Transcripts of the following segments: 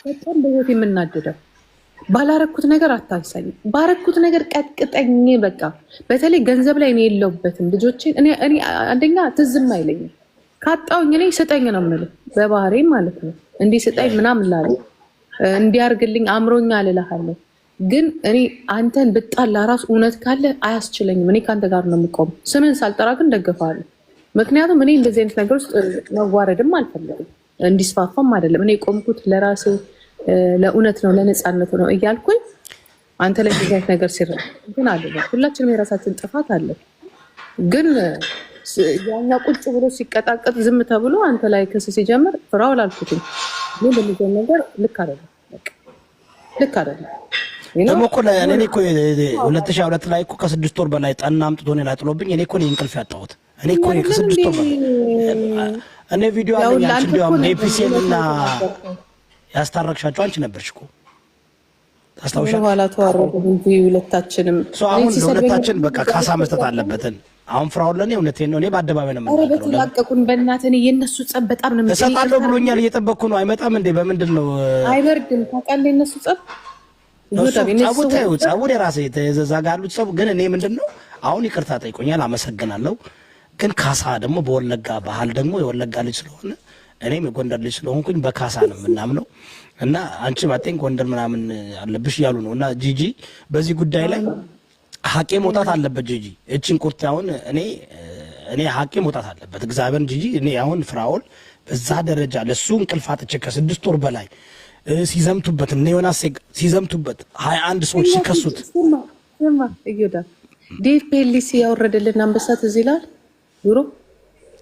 በጣም በህይወት የምናደደው ባላረኩት ነገር አታንሳኝ፣ ባረኩት ነገር ቀጥቅጠኝ። በቃ በተለይ ገንዘብ ላይ እኔ የለውበትም። ልጆቼን እኔ አንደኛ ትዝም አይለኝም። ካጣውኝ እኔ ስጠኝ ነው የምልህ፣ በባህሬ ማለት ነው። እንዲህ ስጠኝ ምናምን ላለ እንዲያርግልኝ አምሮኛ ልልሃለሁ። ግን እኔ አንተን ብጣላ ራሱ እውነት ካለ አያስችለኝም። እኔ ከአንተ ጋር ነው የምቆም። ስምን ሳልጠራ ግን ደግፋለሁ። ምክንያቱም እኔ እንደዚህ አይነት ነገር ውስጥ መዋረድም አልፈለግም፣ እንዲስፋፋም አይደለም። እኔ የቆምኩት ለራሴ ለእውነት ነው ለነፃነት ነው እያልኩኝ አንተ ላይ እንደዚህ አይነት ነገር ሲረ ግን አለ። ሁላችንም የራሳችን ጥፋት አለ። ግን ያኛ ቁጭ ብሎ ሲቀጣቀጥ ዝም ተብሎ አንተ ላይ ክስ ሲጀምር ፍራው ላልኩትኝ ግን በዚህ ነገር ልክ አይደለም፣ ልክ አይደለም። ደግሞ እኮ እኔ እኮ 2002 ላይ እኮ ከ6 ወር በላይ ጠና አምጥቶ ነው ላጥሎብኝ። እኔ እኮ ነው እንቅልፍ ያጣሁት። እኔ እኮ ከ6 ወር በላይ እኔ ቪዲዮ አለኝ። አንቺ እንዲያውም ኔፒሲል እና ያስታረቅሻቸው አንቺ ነበርሽ እኮ ታስታውሻለሽ? በኋላ ተዋረዱ እንጂ ሁለታችንም አሁን ለሁለታችን በቃ ካሳ መስጠት አለበትን። አሁን ፍራውን ለኔ እውነቴን ነው። እኔ በአደባባይ ነው የምናገረው። አረ በተላቀቁን በእናትህ የነሱ ጸብ በጣም ነው እሰጣለሁ ብሎኛል። እየጠበቅኩ ነው። አይመጣም እንዴ? በምንድን ነው አይበርድም? ታውቃለህ የነሱ ጸብ ጸቡ የራሴ የተዘዛ ጋር ያሉት ጸቡ ግን እኔ ምንድን ነው አሁን ይቅርታ ጠይቆኛል፣ አመሰግናለሁ። ግን ካሳ ደግሞ በወለጋ ባህል ደግሞ የወለጋ ልጅ ስለሆነ እኔም የጎንደር ልጅ ስለሆንኩኝ በካሳ ነው የምናምነው። እና አንቺ ባጤን ጎንደር ምናምን አለብሽ እያሉ ነው። እና ጂጂ በዚህ ጉዳይ ላይ ሀቄ መውጣት አለበት። ጂጂ እቺን ቁርጥ አሁን እኔ ሀቄ መውጣት አለበት። እግዚአብሔር ጂጂ እኔ አሁን ፍራኦል በዛ ደረጃ ለሱ እንቅልፍ አጥቼ ከ6 ወር በላይ ሲዘምቱበት እነ ዮናስ ሲዘምቱበት 21 ሰዎች ሲከሱት ስማ እዩዳ ዴቭ ፔሊሲ ያወረደልን አንበሳት እዚህ ይላል ዩሮ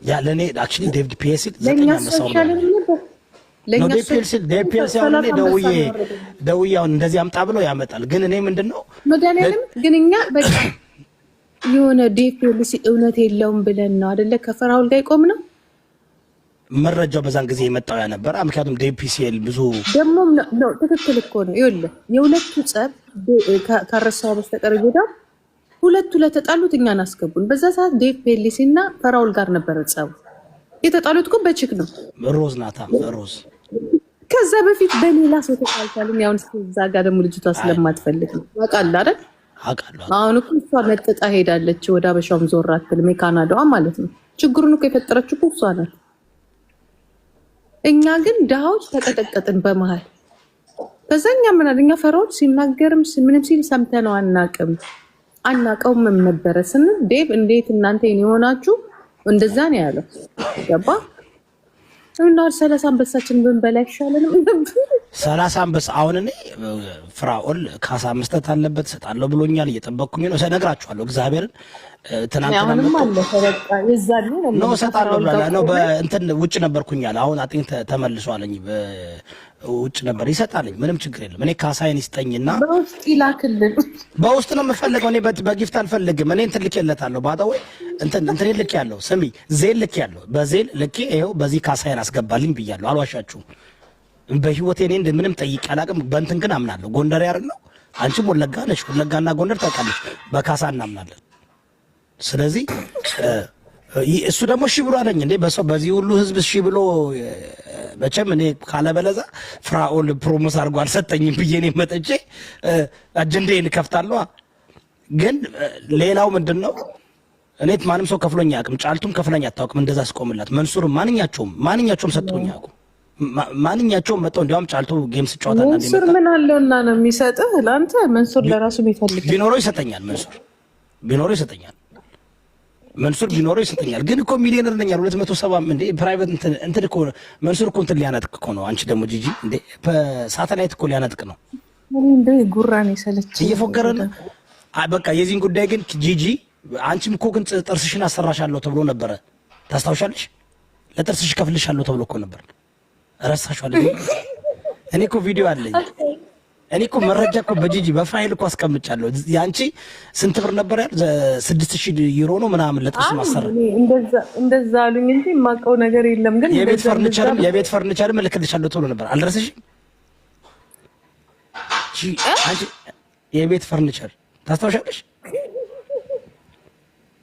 ያ ለኔ አክቹሊ ዴቭ ፒኤስ ዘጠኝ አንበሳው ነው ዴቭ ፒኤስ አሁን ደውዬ አሁን እንደዚህ አምጣ ብሎ ያመጣል። ግን እኔ ምንድነው መድኃኒዓለም ግን እኛ በቃ የሆነ ዴቭ ፔሊሲ እውነት የለውም ብለን ነው አይደለ ከፍራኦል ጋር ይቆም ነው መረጃው በዛን ጊዜ የመጣው ያ ነበር። ምክንያቱም ዴፒሲኤል ብዙ ደግሞ ነው ትክክል እኮ ነው። ይኸውልህ የሁለቱ ጸብ ካረሳው በስተቀር ይጎዳ ሁለቱ ለተጣሉት እኛን አስገቡን። በዛ ሰዓት ዴቭ ፔሊሲ እና ፍራኦል ጋር ነበረ ጸቡ። የተጣሉት እኮ በችክ ነው ሮዝ ናታ ሮዝ። ከዛ በፊት በሌላ ሰው ተጣልታልን። ያውን እዛ ጋር ደግሞ ልጅቷ ስለማትፈልግ ነው አውቃለሁ አይደል? አውቃለሁ። አሁን እኮ እሷ መጥጣ ሄዳለች ወደ አበሻውም ዞር አትልም። የካናዳዋ ማለት ነው። ችግሩን እኮ የፈጠረችው እኮ እሷ ናት። እኛ ግን ድሃዎች ተቀጠቀጥን በመሃል። ከዛኛ ምን አለ እኛ ፍራኦል ሲናገርም ምንም ሲል ሰምተነው አናቀውም ነበረ ስንል ዴቭ እንዴት እናንተ የሆናችሁ እንደዛ ነው ያለው። ገባ እና 30 አንበሳችን ብንበላ ይሻለንም 30 አንበሳ። አሁን እኔ ፍራኦል ካሳ መስጠት አለበት እሰጣለሁ ብሎኛል። እየጠበቅኩኝ ነው። እነግራችኋለሁ እግዚአብሔርን ትናንትና ነው እሰጣለሁ ብሏል። ነው በእንትን ውጭ ነበርኩኛል። አሁን አጥኝ ተመልሷለኝ ውጭ ነበር ይሰጣልኝ። ምንም ችግር የለም። እኔ ካሳይን ይስጠኝና በውስጥ ይላክልን። በውስጥ ነው የምፈልገው። እኔ በጊፍት አልፈልግም። እኔ እንትን ልኬለታለሁ። ባጣወይ እንትን ልኬ ያለው ስሚ ዜል ልኬ ያለው በዜል ልኬ ይኸው በዚህ ካሳይን አስገባልኝ ብያለሁ። አልዋሻችሁም። በህይወቴ እኔ ምንም ጠይቄ አላውቅም። በእንትን ግን አምናለሁ። ጎንደር ያር ነው። አንቺም ወለጋ ነሽ። ወለጋና ጎንደር ታውቃለች። በካሳ እናምናለን። ስለዚህ እሱ ደግሞ እሺ ብሎ አለኝ። እንዴ በዚህ ሁሉ ህዝብ እሺ ብሎ መቼም እኔ ካለበለዛ ፍራኦል ፕሮሞስ አድርጎ አልሰጠኝም ብዬ እኔ መጥቼ አጀንዳዬን እከፍታለሁ። ግን ሌላው ምንድን ነው እኔ ማንም ሰው ከፍሎኝ አያውቅም። ጫልቱም ከፍለኝ አታውቅም። እንደዛ ስቆምላት መንሱርም ማንኛቸውም ሰጥቶኝ አያውቁም። ማንኛቸውም መጣው እንዲያውም ጫልቱ ጌም ስጫወታ እና መንሱር ምን አለውና ነው የሚሰጥህ ለአንተ? መንሱር ለራሱ የሚፈልግ ቢኖረው ይሰጠኛል። መንሱር ቢኖረው ይሰጠኛል። ግን እኮ ሚሊዮነር ነኝ 270 እንዴ ፕራይቬት እንትን እኮ መንሱር እኮ እንትን ሊያነጥቅ እኮ ነው። አንቺ ደግሞ ጂጂ እንዴ በሳተላይት እኮ ሊያነጥቅ ነው። እንዴ ጉራኔ ሰለች እየፎገረ ነው። በቃ የዚህን ጉዳይ ግን ጂጂ አንቺም እኮ ግን ጥርስሽን አሰራሻለሁ ተብሎ ነበረ። ታስታውሻለሽ? ለጥርስሽ ከፍልሻለሁ ተብሎ እኮ ነበር። ረሳሻለሁ። እኔ እኮ ቪዲዮ አለኝ። እኔ እኮ መረጃ እኮ በጂጂ በፋይል እኮ አስቀምጫለሁ። ያንቺ ስንት ብር ነበር ያል 6000 ዩሮ ነው ምናምን ለጥርስ ማሰራ እንደዛ አሉኝ እንጂ የማውቀው ነገር የለም። ግን የቤት ፈርኒቸርም እልክልሻለሁ ተብሎ ነበር። አልደረሰሽም? አንቺ የቤት ፈርኒቸር ታስታውሻለሽ?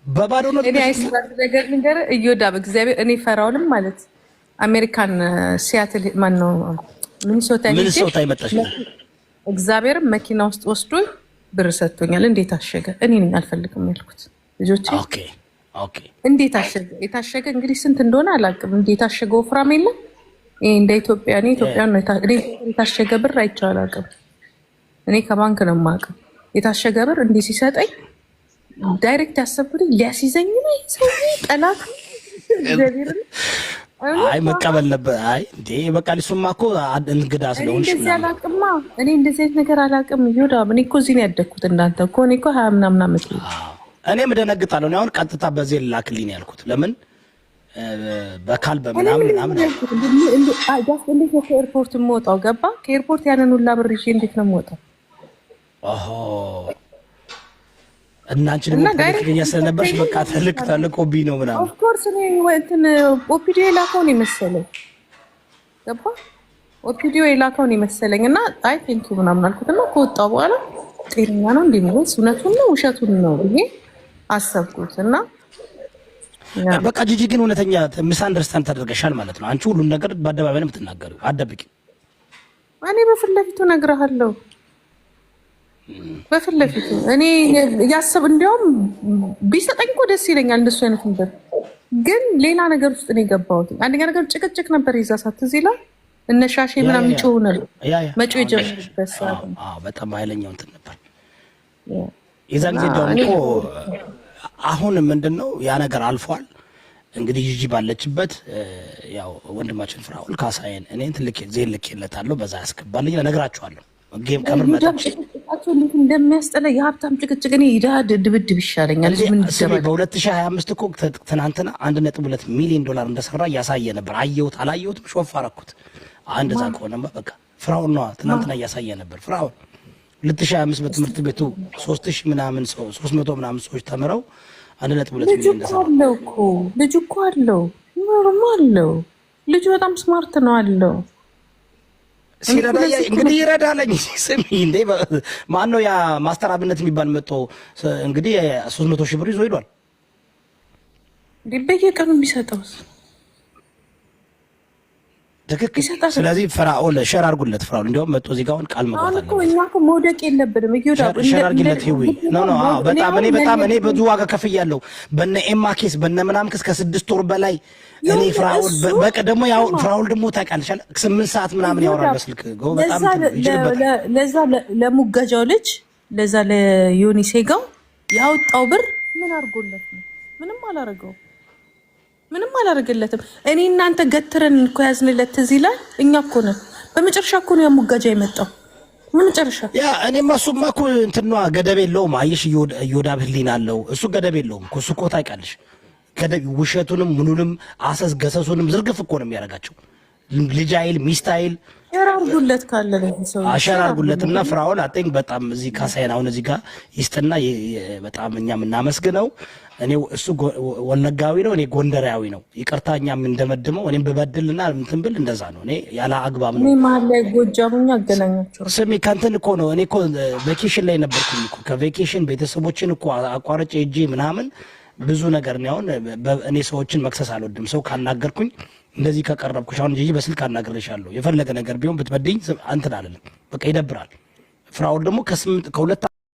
በባዶ ነው እኔ አይስራት ነገር ነገር እዮዳ በእግዚአብሔር እኔ ፍራኦልም ማለት አሜሪካን ሲያትል ማን ነው ሚኒሶታ ይመጣሽ እግዚአብሔር መኪና ውስጥ ወስዶ ብር ሰጥቶኛል። እንዴት አሸገ? እኔ ነኝ አልፈልግም ያልኩት ልጆቼ። ኦኬ እንዴት አሸገ? የታሸገ እንግዲህ ስንት እንደሆነ አላውቅም። እንዴት አሸገ? ወፍራም የለም ይሄ እንደ ኢትዮጵያ። እኔ ኢትዮጵያ ነው የታሸገ ብር አይቼው አላውቅም። እኔ ከባንክ ነው የማውቀው። የታሸገ ብር እንዲህ ሲሰጠኝ ዳይሬክት ያሰብኩት ሊያስይዘኝ ነው ሰው ጠላት። አይ መቀበል ነበር። አይ እንዴ በቃ ሊሱማ እኮ እንግዳ ስለሆንሽ እንደዚህ አላውቅም። እኔ እንደዚህ አይነት ነገር አላውቅም። ይሁዳ እኔ እኮ እዚህ ነው ያደግኩት እንዳንተ እኮ። እኔ እኮ 20 ምናምን ዓመት ነው። እኔም እደነግጣለሁ። እኔ አሁን ቀጥታ በዚህ ላክልኝ ያልኩት ለምን በካል በምናምን እንዴት ነው ከኤርፖርት የምወጣው? ገባ ከኤርፖርት ያንን ሁላ ብር ይዤ እንዴት ነው የምወጣው? እና አንቺ ደግሞ ፖለቲከኛ ስለነበርሽ በቃ ተልቆብኝ ነው ምናምን። ኦፍ ኮርስ እኔ እንትን ኦፒዲዮ የላከው ነው የመሰለኝ። ገባ ኦፒዲዮ የላከው ነው የመሰለኝ እና አይ ቴንክ ዩ ምናምን አልኩት እና ከወጣሁ በኋላ ጤነኛ ነው እንዴ ነው እውነቱን ነው ውሸቱን ነው ብዬ አሰብኩት እና በቃ ጂጂ ግን እውነተኛ ሚስ አንደርስታንድ ተደርገሻል ማለት ነው። አንቺ ሁሉን ነገር በአደባባይ ነው የምትናገሪው፣ አትደብቂም። እኔ በፊት ለፊቱ እነግርሃለሁ፣ በፊት ለፊቱ እኔ ያሰብ እንዲያውም ቢሰጠኝ እኮ ደስ ይለኛል እንደሱ አይነት ነገር። ግን ሌላ ነገር ውስጥ ነው የገባሁት። አንደኛ ነገር ጭቅጭቅ ነበር ይዛ ሳት እዚህ ላይ እነ ሻሼ ምናምን ጮሁ ነው መጮህ የጀመሩበት ሰዓት። በጣም ኃይለኛው እንትን ነበር የዛን ጊዜ ደግሞ እኮ አሁን ምንድነው ያ ነገር አልፏል። እንግዲህ ጂጂ ባለችበት ያው ወንድማችን ፍራኦል ካሳዬን እኔን ትልቅ ዜል ልኬለታለሁ፣ በዛ ያስገባልኝ እነግራቸዋለሁ። ጌም ከምር መጣጣቸው እንደሚያስጠላ የሀብታም ጭቅጭቅ እኔ ይዳድ ድብድብ ይሻለኛል። ምን ይሰራል? በ2025 እኮ ትናንትና 1.2 ሚሊዮን ዶላር እንደሰራ እያሳየ ነበር። አየሁት አላየሁትም ሾፍ አደረኩት። እንደዛ ከሆነማ በቃ ፍራኦል ነው ትናንትና እያሳየ ነበር። ፍራኦል 2025 በትምህርት ቤቱ 3000 ምናምን ሰው 300 ምናምን ሰዎች ተምረው 1.2 ሚሊዮን እንደሰራ ልጅ እኮ አለው ኖርማል ነው። ልጅ በጣም ስማርት ነው አለው። ሲረዳ እንግዲህ ይረዳለኝ። ስሚ እንዴ ማን ነው ያ ማስተር አብነት የሚባል መጥቶ እንግዲህ 300,000 ብር ይዞ ሄዷል። በየቀኑ የሚሰጠው ትክክል። ስለዚህ ፍራኦል ሸር አድርጉለት። ፍራኦል እንዲያውም መጥቶ እዚህ ጋር ቃል መግባት አለ። እኛ እኮ መውደቅ የለብንም። ሸር አድርጊለት። ይዊ በጣም እኔ ብዙ ዋጋ ከፍያለሁ። በነ ኤማ ኬስ በነ ምናምን ኬስ ከ6 ወር በላይ እኔ ፍራኦል በቃ ደግሞ ያው ፍራኦል ደግሞ ታውቃለሽ 8 ሰዓት ምናምን ያወራል በስልክ በጣም ለዛ ለሙገጃው ልጅ ለዛ ለዮኒ ሴጋው ያወጣው ብር ምን አድርጎለት ነው? ምንም አላረገው። ምንም አላረገለትም። እኔ እናንተ ገትረን እኮ ያዝንለት ትዝ ይላል። እኛ እኮ ነን በመጨረሻ እኮ ነው ያሙጋጃ የመጣው። ምን መጨረሻ ያ እኔማ እሱማ እኮ እንትኗ ገደብ የለውም። አየሽ እዮዳብ ህሊና አለው እሱ ገደብ የለውም እኮ እሱ እኮ ታውቂያለሽ። ገደብ ውሸቱንም ምኑንም አሰስ ገሰሱንም ዝርግፍ እኮ ነው የሚያደርጋቸው። ልጅ አይል ሚስት አይል ያራርጉለት ካለ ለሰው አሻራርጉለትና ፍራኦል አጤኝ በጣም እዚህ ካሳይን አሁን እዚህ ጋር ይስጥና በጣም እኛም እናመስግነው። እኔ እሱ ወለጋዊ ነው፣ እኔ ጎንደራዊ ነው። ይቅርታ እኛም እንደመድመው እኔም በበድልና እንትን ብል እንደዛ ነው። እኔ ያላ አግባብ ነው። እኔ ማለ ጎጃሙኛ አገናኛቸው ስሚ ከንትን እኮ ነው። እኔ እኮ ቬኬሽን ላይ ነበርኩኝ እኮ ከቬኬሽን ቤተሰቦችን እኮ አቋርጬ እጂ ምናምን ብዙ ነገር ነው። አሁን እኔ ሰዎችን መክሰስ አልወድም። ሰው ካናገርኩኝ እንደዚህ ከቀረብኩሽ አሁን ጂጂ በስልክ አናግሬሻለሁ። የፈለገ ነገር ቢሆን ብትበድኝ እንትን አለልም። በቃ ይደብራል። ፍራኦል ደግሞ ከ2